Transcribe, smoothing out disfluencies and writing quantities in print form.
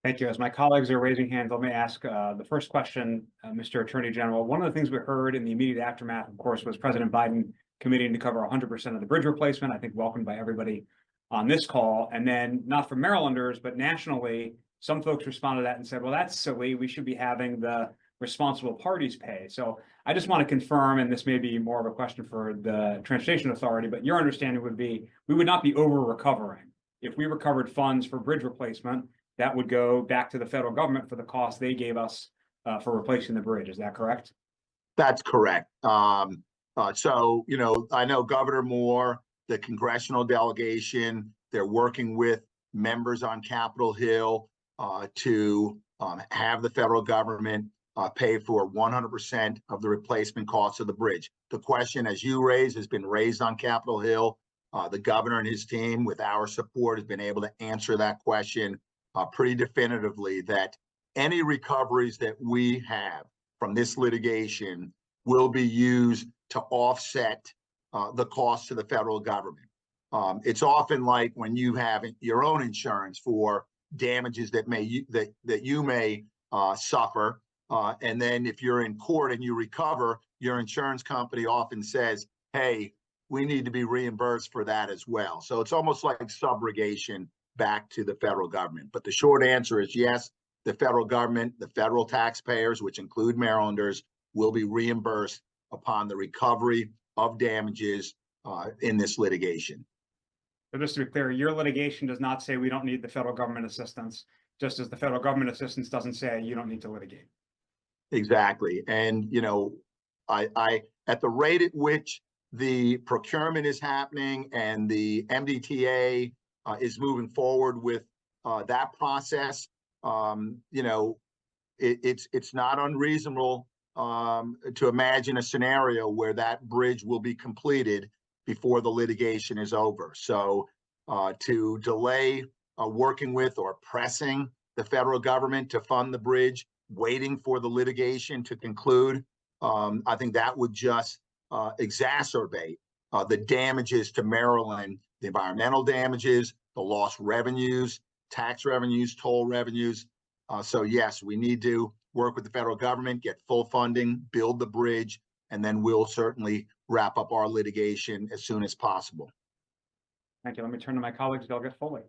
Thank you. As my colleagues are raising hands, let me ask the first question, Mr. Attorney General. One of the things we heard in the immediate aftermath, of course, was President Biden committing to cover 100% of the bridge replacement. I think welcomed by everybody on this call. And then not for Marylanders, but nationally, some folks responded to that and said, well, that's silly. We should be having the responsible parties pay. So I just want to confirm, and this may be more of a question for the Transportation Authority, but your understanding would be we would not be over recovering. If we recovered funds for bridge replacement, that would go back to the federal government for the cost they gave us for replacing the bridge. Is that correct? That's correct. So, I know Governor Moore, the congressional delegation, they're working with members on Capitol Hill to have the federal government pay for 100% of the replacement costs of the bridge. The question, as you raised, has been raised on Capitol Hill. The governor and his team, with our support, has been able to answer that question pretty definitively, that any recoveries that we have from this litigation will be used to offset the cost to the federal government. It's often like when you have your own insurance for damages that you may suffer, and then if you're in court and you recover, your insurance company often says, hey, we need to be reimbursed for that as well. So it's almost like subrogation back to the federal government. But the short answer is yes, the federal government, the federal taxpayers, which include Marylanders, will be reimbursed upon the recovery of damages in this litigation. So just to be clear, your litigation does not say we don't need the federal government assistance, just as the federal government assistance doesn't say you don't need to litigate. Exactly. And, I at the rate at which the procurement is happening and the MDTA is moving forward with that process, it's not unreasonable to imagine a scenario where that bridge will be completed before the litigation is over. So to delay working with or pressing the federal government to fund the bridge, waiting for the litigation to conclude, I think that would just exacerbate the damages to Maryland, the environmental damages, the lost revenues, tax revenues, toll revenues. So yes, we need to work with the federal government, get full funding, build the bridge, and then we'll certainly wrap up our litigation as soon as possible. Thank you. Let me turn to my colleagues, Delegate Foley.